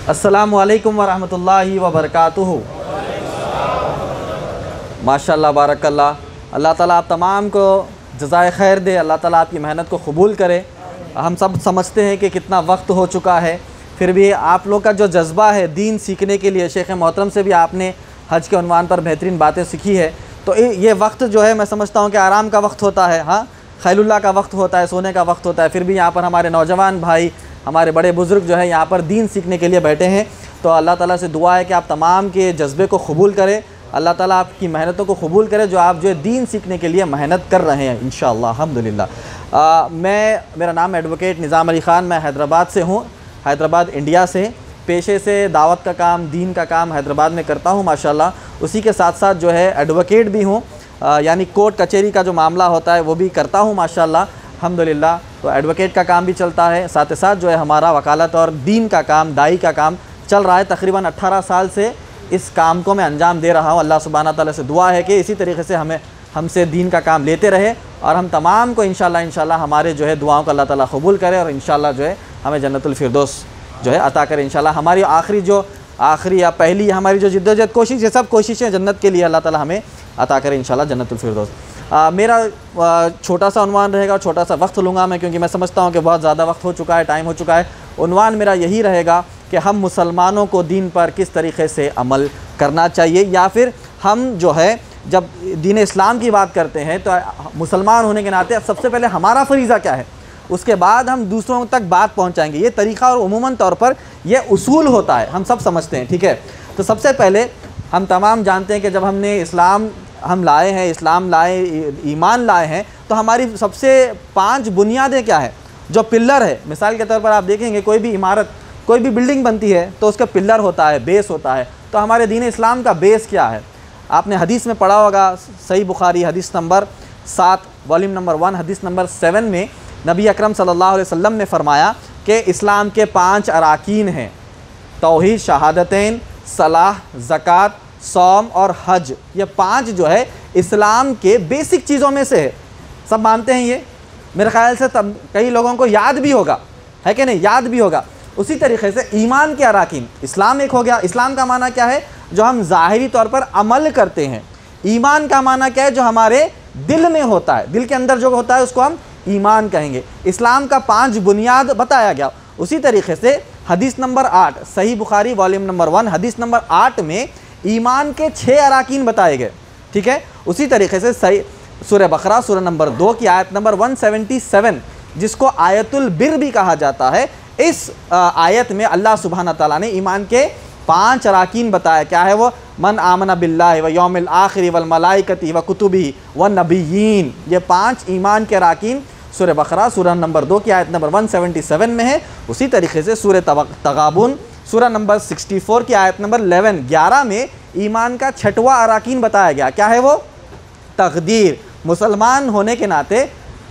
السلام علیکم ورحمۃ اللہ وبرکاتہ۔ ماشاءاللہ بارک اللہ۔ اللہ تعالیٰ آپ تمام کو جزائے خیر دے، اللہ تعالیٰ آپ کی محنت کو قبول کرے۔ ہم سب سمجھتے ہیں کہ کتنا وقت ہو چکا ہے، پھر بھی آپ لوگ کا جو جذبہ ہے دین سیکھنے کے لیے، شیخ محترم سے بھی آپ نے حج کے عنوان پر بہترین باتیں سیکھی ہے، تو یہ وقت جو ہے میں سمجھتا ہوں کہ آرام کا وقت ہوتا ہے، ہاں خیل اللہ کا وقت ہوتا ہے، سونے کا وقت ہوتا ہے، پھر بھی یہاں پر ہمارے نوجوان بھائی، ہمارے بڑے بزرگ جو ہے یہاں پر دین سیکھنے کے لیے بیٹھے ہیں۔ تو اللہ تعالیٰ سے دعا ہے کہ آپ تمام کے جذبے کو قبول کرے، اللہ تعالیٰ آپ کی محنتوں کو قبول کرے جو آپ جو ہے دین سیکھنے کے لیے محنت کر رہے ہیں انشاءاللہ الحمدللہ۔ میرا نام ایڈوکیٹ نظام علی خان، میں حیدرآباد سے ہوں، حیدرآباد انڈیا سے۔ پیشے سے دعوت کا کام، دین کا کام حیدرآباد میں کرتا ہوں ماشاءاللہ۔ اسی کے ساتھ ساتھ جو ہے ایڈوکیٹ بھی ہوں، یعنی کورٹ کچہری کا جو معاملہ ہوتا ہے وہ بھی کرتا ہوں ماشاءاللہ الحمدللہ۔ تو ایڈوکیٹ کا کام بھی چلتا ہے، ساتھ ساتھ جو ہے ہمارا وکالت اور دین کا کام، داعی کا کام چل رہا ہے۔ تقریباً 18 سال سے اس کام کو میں انجام دے رہا ہوں۔ اللہ سبحانہ تعالیٰ سے دعا ہے کہ اسی طریقے سے ہم سے دین کا کام لیتے رہے، اور ہم تمام کو انشاءاللہ ہمارے جو ہے دعاؤں کو اللہ تعالیٰ قبول کرے، اور انشاءاللہ جو ہے ہمیں جنت الفردوس جو ہے عطا کرے انشاءاللہ۔ ہماری آخری یا پہلی ہماری جو جدوجہد کوشش، یہ سب کوششیں جنت کے لیے، اللہ تعالیٰ ہمیں عطا کرے انشاءاللہ جنت الفردوس۔ میرا چھوٹا سا عنوان رہے گا، چھوٹا سا وقت لوں گا میں، کیونکہ میں سمجھتا ہوں کہ بہت زیادہ وقت ہو چکا ہے، ٹائم ہو چکا ہے۔ عنوان میرا یہی رہے گا کہ ہم مسلمانوں کو دین پر کس طریقے سے عمل کرنا چاہیے، یا پھر ہم جو ہے جب دین اسلام کی بات کرتے ہیں تو مسلمان ہونے کے ناطے سب سے پہلے ہمارا فریضہ کیا ہے، اس کے بعد ہم دوسروں تک بات پہنچائیں گے۔ یہ طریقہ اور عموماً طور پر یہ اصول ہوتا ہے، ہم سب سمجھتے ہیں، ٹھیک ہے۔ تو سب سے پہلے ہم تمام جانتے ہیں کہ جب ہم نے اسلام لائے ہیں، اسلام لائے، ایمان لائے ہیں، تو ہماری سب سے 5 بنیادیں کیا ہے، جو پلر ہے۔ مثال کے طور پر آپ دیکھیں گے کوئی بھی عمارت، کوئی بھی بلڈنگ بنتی ہے تو اس کا پلر ہوتا ہے، بیس ہوتا ہے۔ تو ہمارے دین اسلام کا بیس کیا ہے؟ آپ نے حدیث میں پڑھا ہوگا، صحیح بخاری حدیث نمبر 7 والیوم نمبر 1 حدیث نمبر 7 میں نبی اکرم صلی اللہ علیہ وسلم نے فرمایا کہ اسلام کے 5 اراکین ہیں: توحید، شہادتین، صلاح، زکوٰۃ، صوم اور حج۔ یہ 5 جو ہے اسلام کے بیسک چیزوں میں سے ہے، سب مانتے ہیں یہ، میرے خیال سے کئی لوگوں کو یاد بھی ہوگا، ہے کہ نہیں، یاد بھی ہوگا۔ اسی طریقے سے ایمان کے اراکین، اسلام ایک ہو گیا۔ اسلام کا معنی کیا ہے؟ جو ہم ظاہری طور پر عمل کرتے ہیں۔ ایمان کا معنی کیا ہے؟ جو ہمارے دل میں ہوتا ہے، دل کے اندر جو ہوتا ہے اس کو ہم ایمان کہیں گے۔ اسلام کا 5 بنیاد بتایا گیا۔ اسی طریقے سے حدیث نمبر 8 صحیح بخاری والیوم نمبر 1 حدیث نمبر 8 میں ایمان کے 6 اراکین بتائے گئے، ٹھیک ہے۔ اسی طریقے سے سورہ بقرہ سورہ نمبر 2 کی آیت نمبر 177، جس کو آیت البر بھی کہا جاتا ہے، اس آیت میں اللہ سبحانہ تعالیٰ نے ایمان کے 5 اراکین بتایا۔ کیا ہے وہ؟ من آمن باللہ و یوم الآخر والملائکۃ و کتبہ والنبیین۔ یہ 5 ایمان کے اراکین سورہ بقرہ سورہ نمبر 2 کی آیت نمبر 177 میں ہے۔ اسی طریقے سے سورہ تغابن سورہ نمبر 64 کی آیت نمبر 11 میں ایمان کا 6واں اراکین بتایا گیا۔ کیا ہے وہ؟ تقدیر۔ مسلمان ہونے کے ناطے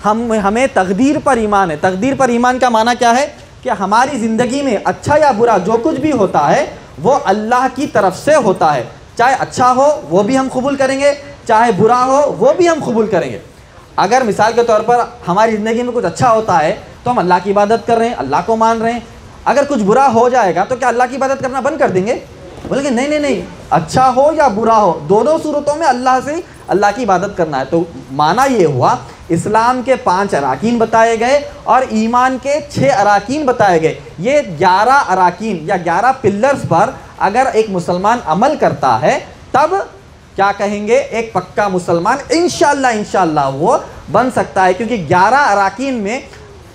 ہمیں تقدیر پر ایمان ہے۔ تقدیر پر ایمان کا معنی کیا ہے؟ کہ ہماری زندگی میں اچھا یا برا جو کچھ بھی ہوتا ہے وہ اللہ کی طرف سے ہوتا ہے۔ چاہے اچھا ہو وہ بھی ہم قبول کریں گے، چاہے برا ہو وہ بھی ہم قبول کریں گے۔ اگر مثال کے طور پر ہماری زندگی میں کچھ اچھا ہوتا ہے تو ہم اللہ کی عبادت کر رہے ہیں، اللہ کو مان رہے ہیں۔ اگر کچھ برا ہو جائے گا تو کیا اللہ کی عبادت کرنا بند کر دیں گے؟ بولیں گے نہیں، اچھا ہو یا برا ہو دونوں صورتوں میں اللہ کی عبادت کرنا ہے۔ تو معنی یہ ہوا اسلام کے 5 اراکین بتائے گئے اور ایمان کے 6 اراکین بتائے گئے۔ یہ 11 اراکین یا 11 پلرز پر اگر ایک مسلمان عمل کرتا ہے تب کیا کہیں گے؟ ایک پکا مسلمان انشاءاللہ وہ بن سکتا ہے، کیونکہ 11 اراکین میں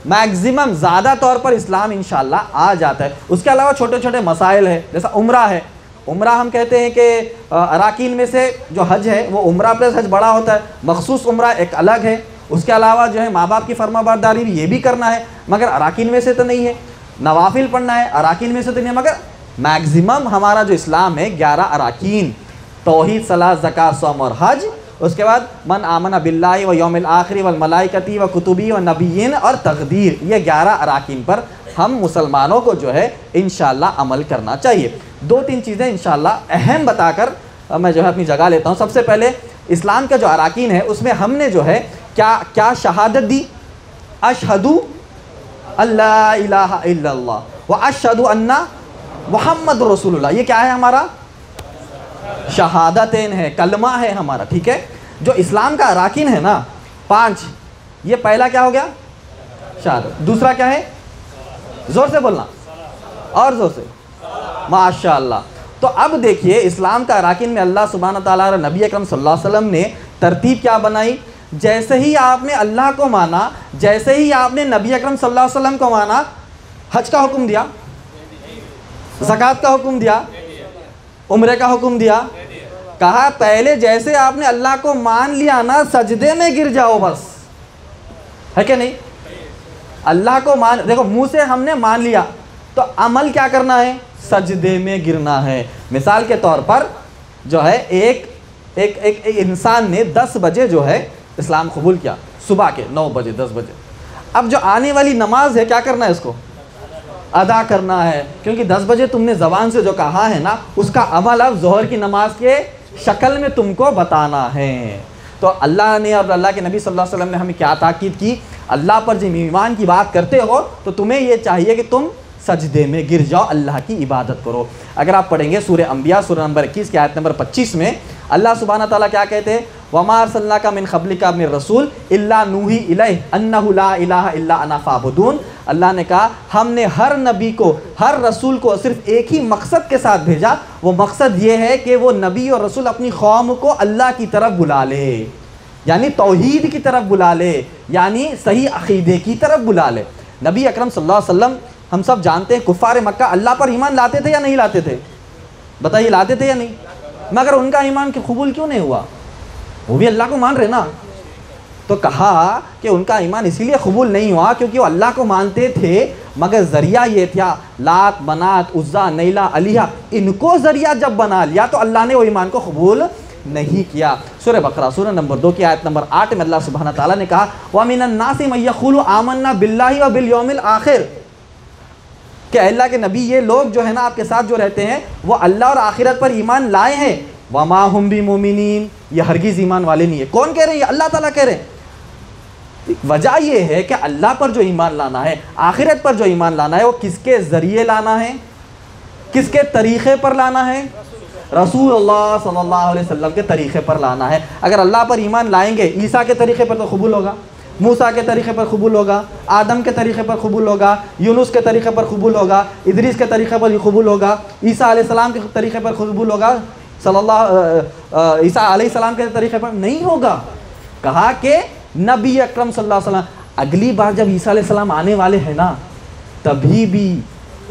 میکزیمم زیادہ طور پر اسلام انشاءاللہ آ جاتا ہے۔ اس کے علاوہ چھوٹے چھوٹے مسائل ہیں، جیسا عمرہ ہے۔ عمرہ ہم کہتے ہیں کہ اراکین میں سے جو حج ہے وہ عمرہ پلس حج بڑا ہوتا ہے، مخصوص عمرہ ایک الگ ہے۔ اس کے علاوہ جو ہے ماں باپ کی فرما برداری بھی یہ بھی کرنا ہے، مگر اراکین میں سے تو نہیں ہے۔ نوافل پڑھنا ہے، اراکین میں سے تو نہیں ہے، مگر میکزیمم ہمارا جو اسلام ہے 11 اراکین: توحید، صلاح، زکوٰۃ، صوم اور حج۔ اس کے بعد من آمن باللہ و یوم الآخر والملائکۃ و کتبہ و نبیین اور تقدیر۔ یہ 11 اراکین پر ہم مسلمانوں کو جو ہے انشاءاللہ عمل کرنا چاہیے۔ 2-3 چیزیں انشاءاللہ اہم بتا کر میں جو ہے اپنی جگہ لیتا ہوں۔ سب سے پہلے اسلام کا جو اراکین ہے اس میں ہم نے جو ہے کیا شہادت دی؟ اشہدو اللہ الہ الا اللہ و اشہدو ان محمد رسول اللہ، یہ کیا ہے ہمارا؟ شہادتین ہے، کلمہ ہے ہمارا، ٹھیک ہے؟ جو اسلام کا اراکین ہے نا 5، یہ پہلا کیا ہو گیا؟ شہادت۔ دوسرا کیا ہے؟ زور سے بولنا، اور زور سے، ماشاءاللہ۔ تو اب دیکھیے اسلام کا اراکین میں اللہ سبحانہ تعالیٰ اور نبی اکرم صلی اللہ علیہ وسلم نے ترتیب کیا بنائی؟ جیسے ہی آپ نے اللہ کو مانا، جیسے ہی آپ نے نبی اکرم صلی اللہ علیہ وسلم کو مانا، حج کا حکم دیا، زکوٰۃ کا حکم دیا، عمرے کا حکم دیا، کہا پہلے جیسے آپ نے اللہ کو مان لیا نا سجدے میں گر جاؤ بس، ہے کہ نہیں؟ اللہ کو مان، دیکھو منہ سے ہم نے مان لیا تو عمل کیا کرنا ہے؟ سجدے میں گرنا ہے۔ مثال کے طور پر جو ہے ایک انسان نے 10 بجے جو ہے اسلام قبول کیا، صبح کے 9 بجے 10 بجے، اب جو آنے والی نماز ہے کیا کرنا ہے؟ اس کو ادا کرنا ہے، کیونکہ 10 بجے تم نے زبان سے جو کہا ہے نا اس کا عمل اب ظہر کی نماز کے شکل میں تم کو بتانا ہے۔ تو اللہ نے اور اللہ کے نبی صلی اللہ علیہ وسلم نے ہمیں کیا تاکید کی؟ اللہ پر جب ایمان کی بات کرتے ہو تو تمہیں یہ چاہیے کہ تم سجدے میں گر جاؤ، اللہ کی عبادت کرو۔ اگر آپ پڑھیں گے سورہ انبیاء سورہ نمبر 21 کی آیت نمبر 25 میں اللہ سبحانہ تعالیٰ کیا کہتے ہیں؟ وَمَا أَرْسَلْنَاكَ مِنْ قَبْلِكَ مِنْ رَسُولٍ إِلَّا نُوحِي إِلَيْهِ أَنَّهُ لَا إِلَهَ إِلَّا أَنَا فَاعْبُدُونِ۔ اللہ نے کہا ہم نے ہر نبی کو، ہر رسول کو صرف ایک ہی مقصد کے ساتھ بھیجا، وہ مقصد یہ ہے کہ وہ نبی اور رسول اپنی قوم کو اللہ کی طرف بلا لے، یعنی توحید کی طرف بلا لے، یعنی صحیح عقیدے کی طرف بلا لے۔ نبی اکرم صلی اللہ علیہ وسلم ہم سب جانتے ہیں کفار مکہ اللہ پر ایمان لاتے تھے یا نہیں لاتے تھے؟ بتائیے، لاتے تھے یا نہیں؟ مگر ان کا ایمان قبول کیوں نہیں ہوا؟ وہ بھی اللہ کو مان رہے نا۔ تو کہا کہ ان کا ایمان اسی لیے قبول نہیں ہوا کیونکہ وہ اللہ کو مانتے تھے مگر ذریعہ یہ تھا لات، منات، عزا، نیلا، علیہ، ان کو ذریعہ جب بنا لیا تو اللہ نے وہ ایمان کو قبول نہیں کیا۔ سورہ بقرہ سورہ نمبر 2 کی آیت نمبر 8 میں اللہ سبحانہ تعالیٰ نے کہا وَمِنَ النَّاسِ مَن يَقُولُ آمَنَّا بِاللَّهِ وَبِالْيَوْمِ الْآخِرِ، کہ اللہ کے نبی یہ لوگ جو ہے نا آپ کے ساتھ جو رہتے ہیں وہ اللہ اور آخرت پر ایمان لائے ہیں، وَمَا هُمْ بِمُؤْمِنِينَ، یہ ہرگز ایمان والے نہیں ہے۔ کون کہہ رہے ہیں؟ یہ اللہ تعالیٰ کہہ رہے ہیں۔ وجہ یہ ہے کہ اللہ پر جو ایمان لانا ہے، آخرت پر جو ایمان لانا ہے، وہ کس کے ذریعے لانا ہے؟ کس کے طریقے پر لانا ہے؟ رسول اللہ صلی اللہ علیہ وسلم کے طریقے پر لانا ہے۔ اگر اللہ پر ایمان لائیں گے عیسیٰ کے طریقے پر تو قبول ہوگا، موسیٰ کے طریقے پر قبول ہوگا، آدم کے طریقے پر قبول ہوگا، یونس کے طریقے پر قبول ہوگا، ادریس کے طریقے پر قبول ہوگا، عیسیٰ علیہ السلام کے طریقے پر قبول ہوگا، عیسیٰ علیہ السلام کے طریقے پر نہیں ہوگا۔ کہا کہ نبی اکرم صلی اللہ علیہ وسلم، اگلی بار جب عیسیٰ علیہ السلام آنے والے ہیں نا تبھی بھی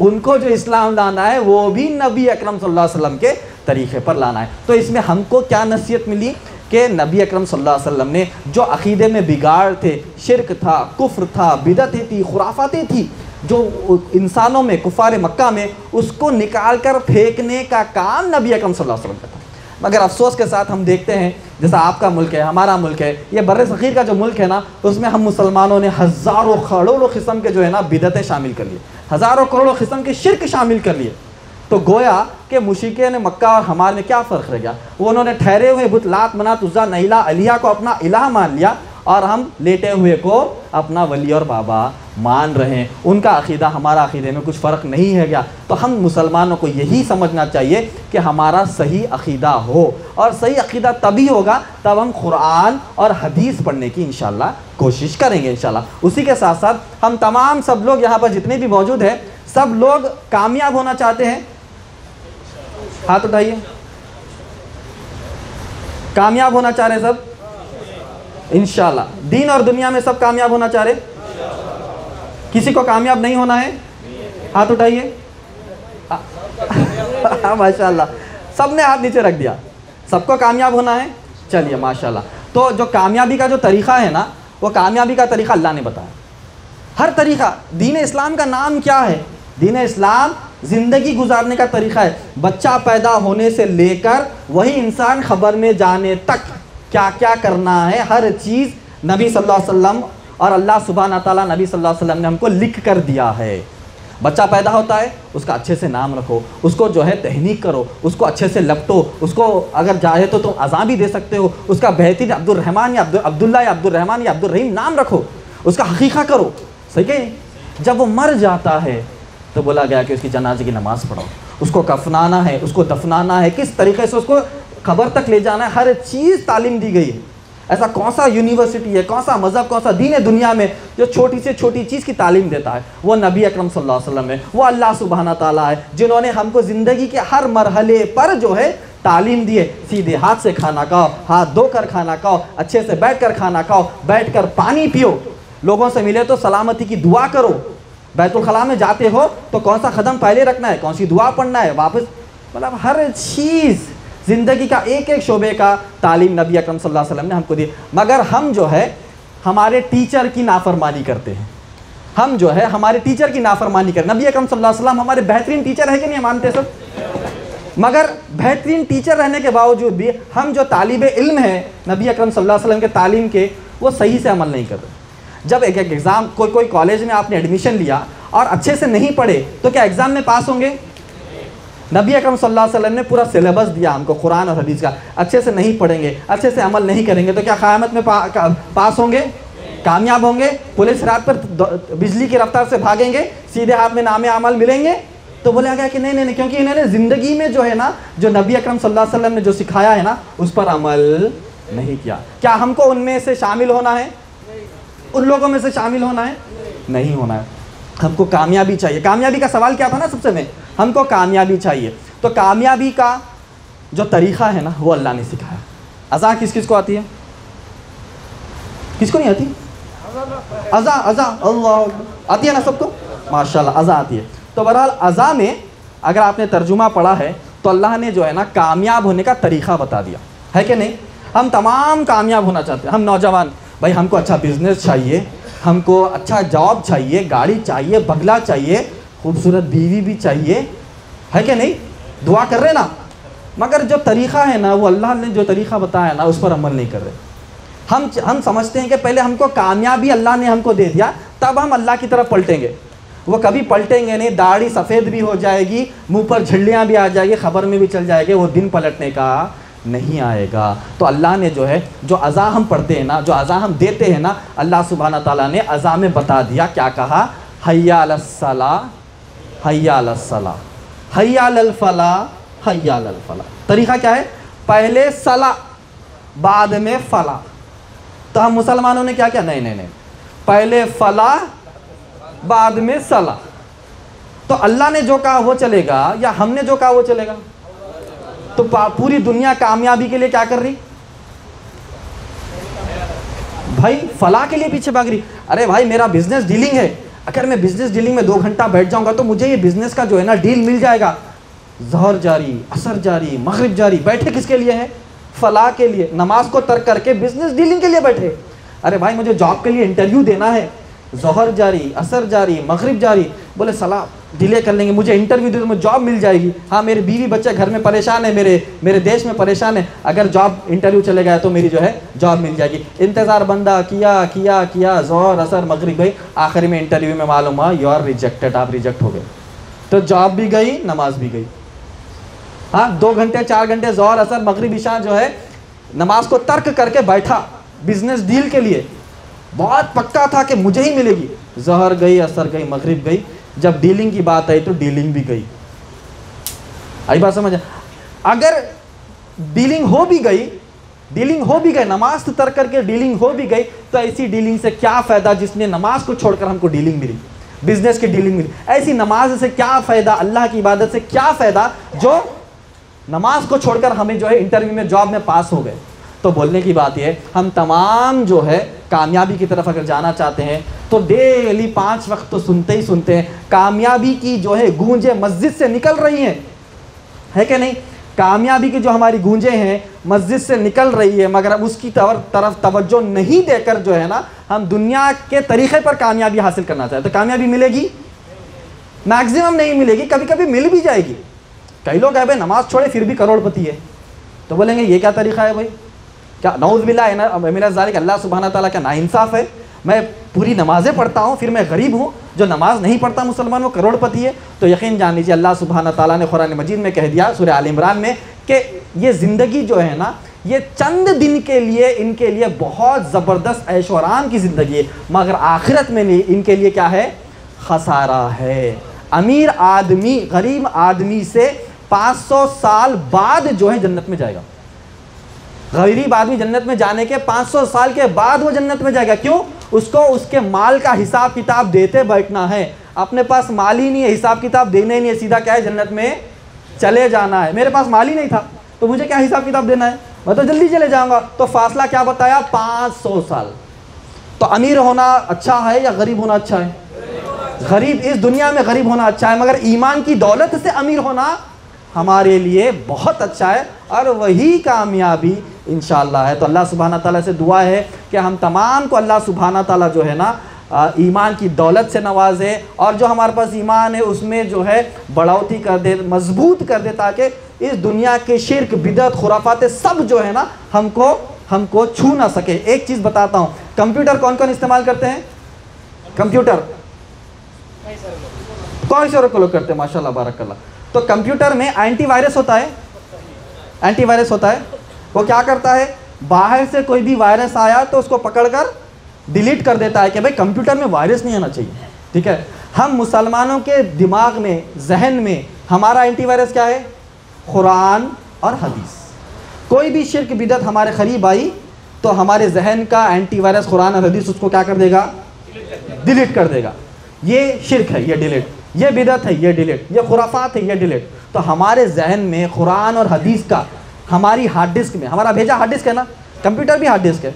ان کو جو اسلام لانا ہے وہ بھی نبی اکرم صلی اللہ علیہ وسلم کے طریقے پر لانا ہے۔ تو اس میں ہم کو کیا نصیحت ملی کہ نبی اکرم صلی اللہ علیہ وسلم نے جو عقیدے میں بگاڑ تھے، شرک تھا، کفر تھا، بدعتیں تھی، خرافاتیں تھی جو انسانوں میں کفار مکہ میں، اس کو نکال کر پھینکنے کا کام نبی اکرم صلی اللہ علیہ وسلم کا تھا۔ مگر افسوس کے ساتھ ہم دیکھتے ہیں جیسا آپ کا ملک ہے، ہمارا ملک ہے، یہ بر صغیر کا جو ملک ہے نا اس میں ہم مسلمانوں نے ہزاروں کروڑوں قسم کے جو ہے نا بدعتیں شامل کر لیے، ہزاروں کروڑوں قسم کے شرک شامل کر لیے۔ تو گویا کہ مشرکین مکہ اور ہمارے میں کیا فرق رہ گیا؟ وہ انہوں نے ٹھہرے ہوئے بت لات، منات، عزا، نیلا، علیہ کو اپنا الہ مان لیا اور ہم لیٹے ہوئے کو اپنا ولی اور بابا مان رہے ہیں۔ ان کا عقیدہ ہمارا عقیدے میں کچھ فرق نہیں ہے گیا۔ تو ہم مسلمانوں کو یہی سمجھنا چاہیے کہ ہمارا صحیح عقیدہ ہو، اور صحیح عقیدہ تبھی ہوگا تب ہم قرآن اور حدیث پڑھنے کی انشاءاللہ کوشش کریں گے انشاءاللہ۔ اسی کے ساتھ ساتھ ہم تمام سب لوگ یہاں پر جتنے بھی موجود ہیں سب لوگ کامیاب ہونا چاہتے ہیں؟ ہاتھ اٹھائیے۔ کامیاب ہونا چاہ رہے سب؟ انشاءاللہ۔ دین اور دنیا میں سب کامیاب ہونا چاہ رہے؟ کسی کو کامیاب نہیں ہونا ہے؟ ہاتھ اٹھائیے۔ ماشاءاللہ، سب نے ہاتھ نیچے رکھ دیا، سب کو کامیاب ہونا ہے۔ چلیے ماشاءاللہ۔ تو جو کامیابی کا جو طریقہ ہے نا وہ کامیابی کا طریقہ اللہ نے بتایا، ہر طریقہ۔ دین اسلام کا نام کیا ہے؟ دین اسلام زندگی گزارنے کا طریقہ ہے۔ بچہ پیدا ہونے سے لے کر وہی انسان خبر میں جانے تک کیا کیا کرنا ہے، ہر چیز نبی صلی اللہ علیہ وسلم اور اللہ سبحانہ تعالیٰ نبی صلی اللہ علیہ وسلم نے ہم کو لکھ کر دیا ہے۔ بچہ پیدا ہوتا ہے اس کا اچھے سے نام رکھو، اس کو جو ہے تہنیک کرو، اس کو اچھے سے لپٹو، اس کو اگر چاہے تو تم اذان بھی دے سکتے ہو، اس کا بہترین عبد الرحمن یا عبداللہ یا عبد الرحمن یا عبد الرحیم نام رکھو، اس کا حقیقہ کرو، صحیح ہے۔ جب وہ مر جاتا ہے تو بولا گیا کہ اس کی جنازے کی نماز پڑھو، اس کو کفنانا ہے، اس کو دفنانا ہے، کس طریقے سے اس کو قبر تک لے جانا ہے، ہر چیز تعلیم دی گئی ہے۔ ایسا کون سا یونیورسٹی ہے، کون سا مذہب، کون سا دین ہے دنیا میں جو چھوٹی سے چھوٹی چیز کی تعلیم دیتا ہے؟ وہ نبی اکرم صلی اللہ علیہ وسلم ہے، وہ اللہ سبحانہ تعالیٰ ہے، جنہوں نے ہم کو زندگی کے ہر مرحلے پر جو ہے تعلیم دی ہے۔ سیدھے ہاتھ سے کھانا کھاؤ، ہاتھ دھو کر کھانا کھاؤ، اچھے سے بیٹھ کر کھانا کھاؤ، بیٹھ کر پانی پیو، لوگوں سے ملے تو سلامتی کی دعا کرو، بیت الخلاء میں جاتے ہو تو کون سا قدم پہلے رکھنا ہے، کون سی دعا پڑھنا ہے، واپس، مطلب ہر چیز زندگی کا ایک ایک شعبے کا تعلیم نبی اکرم صلی اللہ علیہ وسلم نے ہم کو دی۔ مگر ہم جو ہے ہمارے ٹیچر کی نافرمانی کرتے ہیں، ہم جو ہے ہمارے ٹیچر کی نافرمانی کرتے ہیں۔ نبی اکرم صلی اللہ علیہ وسلم ہمارے بہترین ٹیچر ہے کہ نہیں مانتے سب؟ مگر بہترین ٹیچر رہنے کے باوجود بھی ہم جو طالب علم ہیں نبی اکرم صلی اللہ علیہ وسلم کے تعلیم کے، وہ صحیح سے عمل نہیں کرتے۔ جب ایک ایگزام کوئی کالج میں آپ نے ایڈمیشن لیا اور اچھے سے نہیں پڑھے تو کیا ایگزام میں پاس ہوں گے؟ نبی اکرم صلی اللہ علیہ وسلم نے پورا سلیبس دیا ہم کو قرآن اور حدیث کا، اچھے سے نہیں پڑھیں گے، اچھے سے عمل نہیں کریں گے تو کیا قیامت میں پاس ہوں گے، کامیاب ہوں گے، پولیس رات پر بجلی کی رفتار سے بھاگیں گے، سیدھے ہاتھ میں نام عمل ملیں گے؟ تو بولا گیا کہ نہیں، کیونکہ انہوں نے زندگی میں جو ہے نا، جو نبی اکرم صلی اللہ علیہ وسلم نے جو سکھایا ہے نا، اس پر عمل نہیں کیا۔ کیا ہم کو ان میں سے شامل ہونا ہے؟ ان لوگوں میں سے شامل ہونا ہے؟ نہیں ہونا ہے۔ ہم کو کامیابی چاہیے۔ کامیابی کا سوال کیا تھا نا سب سے میں، ہم کو کامیابی چاہیے۔ تو کامیابی کا جو طریقہ ہے نا وہ اللہ نے سکھایا۔ اذان کس کس کو آتی ہے؟ کس کو نہیں آتی؟ اذان اللہ آتی ہے نا سب کو؟ ماشاءاللہ اذان آتی ہے۔ تو بہرحال اذان میں اگر آپ نے ترجمہ پڑھا ہے تو اللہ نے جو ہے نا کامیاب ہونے کا طریقہ بتا دیا ہے کہ نہیں؟ ہم تمام کامیاب ہونا چاہتے ہیں، ہم نوجوان، بھائی ہم کو اچھا بزنس چاہیے، ہم کو اچھا جاب چاہیے، گاڑی چاہیے، بنگلہ چاہیے، خوبصورت بیوی بھی چاہیے، ہے کہ نہیں؟ دعا کر رہے نا، مگر جو طریقہ ہے نا وہ اللہ نے جو طریقہ بتایا نا اس پر عمل نہیں کر رہے۔ ہم سمجھتے ہیں کہ پہلے ہم کو کامیابی اللہ نے ہم کو دے دیا تب ہم اللہ کی طرف پلٹیں گے، وہ کبھی پلٹیں گے نہیں، داڑھی سفید بھی ہو جائے گی، منہ پر جھلیاں بھی آ جائے گی، خبر میں بھی چل جائے گی، وہ دن پلٹنے کا نہیں آئے گا۔ تو اللہ نے جو ہے جو اذان ہم پڑھتے ہیں نا، جو اذان ہم دیتے ہیں نا، اللہ سبحانہ تعالیٰ نے اذان میں بتا دیا، کیا کہا؟ حی علی الصلاۃ، حی علی الصلاۃ، حی علی الفلاح، حی علی الفلاح۔ طریقہ کیا ہے؟ پہلے صلاح بعد میں فلاح۔ تو ہم مسلمانوں نے کیا کیا؟ نہیں، پہلے فلاح بعد میں صلاح۔ تو اللہ نے جو کہا وہ چلے گا یا ہم نے جو کہا وہ چلے گا؟ تو پوری دنیا کامیابی کے لیے کیا کر رہی؟ بھائی فلاح کے لیے پیچھے بھاگ رہی۔ ارے بھائی میرا بزنس ڈیلنگ ہے، اگر میں بزنس ڈیلنگ میں 2 گھنٹہ بیٹھ جاؤں گا تو مجھے یہ بزنس کا جو ہے نا ڈیل مل جائے گا۔ ظہر جاری، عصر جاری، مغرب جاری، بیٹھے کس کے لیے ہیں؟ فلاح کے لیے۔ نماز کو ترک کر کے بزنس ڈیلنگ کے لیے بیٹھے۔ ارے بھائی مجھے جاب کے لیے انٹرویو دینا ہے، ظہر جاری، عصر جاری، مغرب جاری، بولے صلاح ڈیلے کر لیں گے، مجھے انٹرویو دے تو مجھے جاب مل جائے گی۔ ہاں میرے بیوی بچے گھر میں پریشان ہیں، میرے دیش میں پریشان ہے، اگر جاب انٹرویو چلے گیا تو میری جو ہے جاب مل جائے گی۔ انتظار بندہ کیا ظہر عصر مغرب گئی، آخری میں انٹرویو میں معلوم ہوا یو آر ریجیکٹڈ، آپ ریجیکٹ ہو گئے۔ تو جاب بھی گئی، نماز بھی گئی۔ ہاں 2 گھنٹے 4 گھنٹے ظہر عصر مغرب عشاء جو ہے نماز کو ترک کر کے بیٹھا بزنس ڈیل کے لیے، بہت پکا تھا کہ مجھے ہی ملے گی، ظہر گئی، عصر گئی، مغرب گئی، جب ڈیلنگ کی بات آئی تو ڈیلنگ بھی گئی۔ آئی بات سمجھ؟ اگر ڈیلنگ ہو بھی گئی، نماز تو ترک کر کے ڈیلنگ ہو بھی گئی، تو ایسی ڈیلنگ سے کیا فائدہ جس نے نماز کو چھوڑ کر ہم کو ڈیلنگ ملی، بزنس کی ڈیلنگ ملی؟ ایسی نماز سے کیا فائدہ، اللہ کی عبادت سے کیا فائدہ جو نماز کو چھوڑ کر ہمیں جو ہے انٹرویو میں جاب میں پاس ہو گئے؟ تو بولنے کی بات یہ، ہم تمام جو ہے کامیابی کی طرف اگر جانا چاہتے ہیں تو ڈیلی 5 وقت تو سنتے ہیں، کامیابی کی جو ہے گونجیں مسجد سے نکل رہی ہیں، ہے کہ نہیں؟ کامیابی کی جو ہماری گونجیں ہیں مسجد سے نکل رہی ہے، مگر اب اس کی طرف توجہ نہیں دے کر جو ہے نا ہم دنیا کے طریقے پر کامیابی حاصل کرنا چاہتے ہیں، تو کامیابی ملے گی؟ میکزیمم نہیں ملے گی، کبھی کبھی مل بھی جائے گی۔ کئی لوگ ہیں بھائی نماز چھوڑے پھر بھی کروڑ پتی ہے، تو بولیں گے یہ کیا طریقہ ہے بھائی؟ کیا نعوذ باللہ میرا ذالک، اللہ سبحانہ تعالیٰ کا ناانصاف ہے، میں پوری نمازیں پڑھتا ہوں پھر میں غریب ہوں، جو نماز نہیں پڑھتا مسلمان وہ کروڑ پتی ہے؟ تو یقین جان لیجیے اللہ سبحانہ تعالیٰ نے قرآن مجید میں کہہ دیا سورہ آل عمران میں کہ یہ زندگی جو ہے نا یہ چند دن کے لیے ان کے لیے بہت زبردست عیش و آرام کی زندگی ہے، مگر آخرت میں ان کے لیے کیا ہے؟ خسارہ ہے۔ امیر آدمی غریب آدمی سے 500 سال بعد جو ہے جنت میں جائے گا. غریب آدمی جنت میں جانے کے 500 سال کے بعد وہ جنت میں جائے گا. کیوں؟ اس کو اس کے مال کا حساب کتاب دیتے بیٹھنا ہے. اپنے پاس مال ہی نہیں ہے, حساب کتاب دینا ہی نہیں ہے, سیدھا کیا ہے جنت میں چلے جانا ہے. میرے پاس مال ہی نہیں تھا تو مجھے کیا حساب کتاب دینا ہے, میں تو جلدی چلے جاؤں گا. تو فاصلہ کیا بتایا؟ 500 سال. تو امیر ہونا اچھا ہے یا غریب ہونا اچھا ہے؟ غریب, اس دنیا میں غریب ہونا اچھا ہے, مگر ایمان کی دولت سے امیر ہونا ہمارے لیے بہت اچھا ہے, اور وہی کامیابی انشاءاللہ ہے. تو اللہ سبحانہ تعالیٰ سے دعا ہے کہ ہم تمام کو اللہ سبحانہ تعالیٰ جو ہے نا ایمان کی دولت سے نوازے, اور جو ہمارے پاس ایمان ہے اس میں جو ہے بڑھوتی کر دے, مضبوط کر دے, تاکہ اس دنیا کے شرک, بدعت, خرافات سب جو ہے نا ہم کو چھو نہ سکے. ایک چیز بتاتا ہوں, کمپیوٹر کون کون استعمال کرتے ہیں؟ کمپیوٹر کون سے لوگ کرتے ہیں؟ ماشاءاللہ بارک اللہ. تو کمپیوٹر میں اینٹی وائرس ہوتا ہے, اینٹی وائرس ہوتا ہے. وہ کیا کرتا ہے؟ باہر سے کوئی بھی وائرس آیا تو اس کو پکڑ کر ڈیلیٹ کر دیتا ہے کہ بھائی کمپیوٹر میں وائرس نہیں آنا چاہیے. ٹھیک ہے, ہم مسلمانوں کے دماغ میں, ذہن میں ہمارا اینٹی وائرس کیا ہے؟ قرآن اور حدیث. کوئی بھی شرک بدعت ہمارے قریب آئی تو ہمارے ذہن کا اینٹی وائرس قرآن اور حدیث اس کو کیا کر دے گا؟ ڈیلیٹ کر دے گا. یہ شرک ہے, یہ ڈیلیٹ. یہ بدعت ہے, یہ ڈیلیٹ. یہ خرافات ہے, یہ ڈیلیٹ. تو ہمارے ذہن میں قرآن اور حدیث کا, ہماری ہارڈ ڈسک میں, ہمارا بھیجا ہارڈ ڈسک ہے نا, کمپیوٹر بھی ہارڈ ڈسک ہے,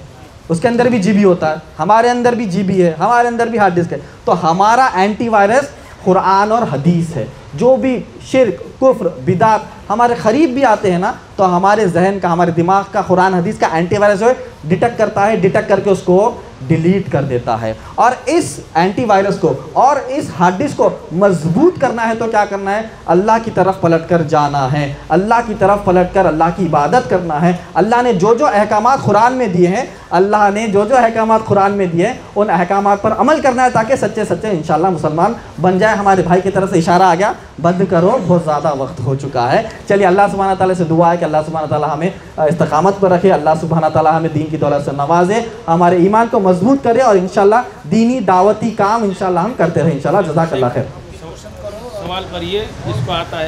اس کے اندر بھی جی بی ہوتا ہے, ہمارے اندر بھی جی بی ہے, ہمارے اندر بھی ہارڈ ڈسک ہے. تو ہمارا اینٹی وائرس قرآن اور حدیث ہے. جو بھی شرک, کفر, بدعت ہمارے قریب بھی آتے ہیں نا, تو ہمارے ذہن کا, ہمارے دماغ کا قرآن حدیث کا اینٹی وائرس جو ہے ڈیٹیکٹ کرتا ہے, ڈیٹیکٹ کر کے اس کو ڈیلیٹ کر دیتا ہے. اور اس اینٹی وائرس کو اور اس ہارڈ ڈسک کو مضبوط کرنا ہے تو کیا کرنا ہے؟ اللہ کی طرف پلٹ کر جانا ہے, اللہ کی طرف پلٹ کر اللہ کی عبادت کرنا ہے. اللہ نے جو جو احکامات قرآن میں دیے ہیں, اللہ نے جو جو احکامات قرآن میں دیے ہیں, ان احکامات پر عمل کرنا ہے تاکہ سچے سچے انشاءاللہ مسلمان بن جائے. ہمارے بھائی کی طرف سے اشارہ آ گیا, بند کرو, بہت زیادہ وقت ہو چکا ہے. چلیے اللہ سبحانہ تعالیٰ سے دعا ہے کہ اللہ سبحانہ تعالیٰ ہمیں استقامت پر رکھے, اللہ سبحانہ تعالیٰ ہمیں دین کی دولت سے نوازے, ہمارے ایمان کو مضبوط کرے, اور انشاءاللہ دینی دعوتی کام انشاءاللہ ہم کرتے رہیں انشاءاللہ. جزاک اللہ خیر. سوال کریے جس کو آتا ہے.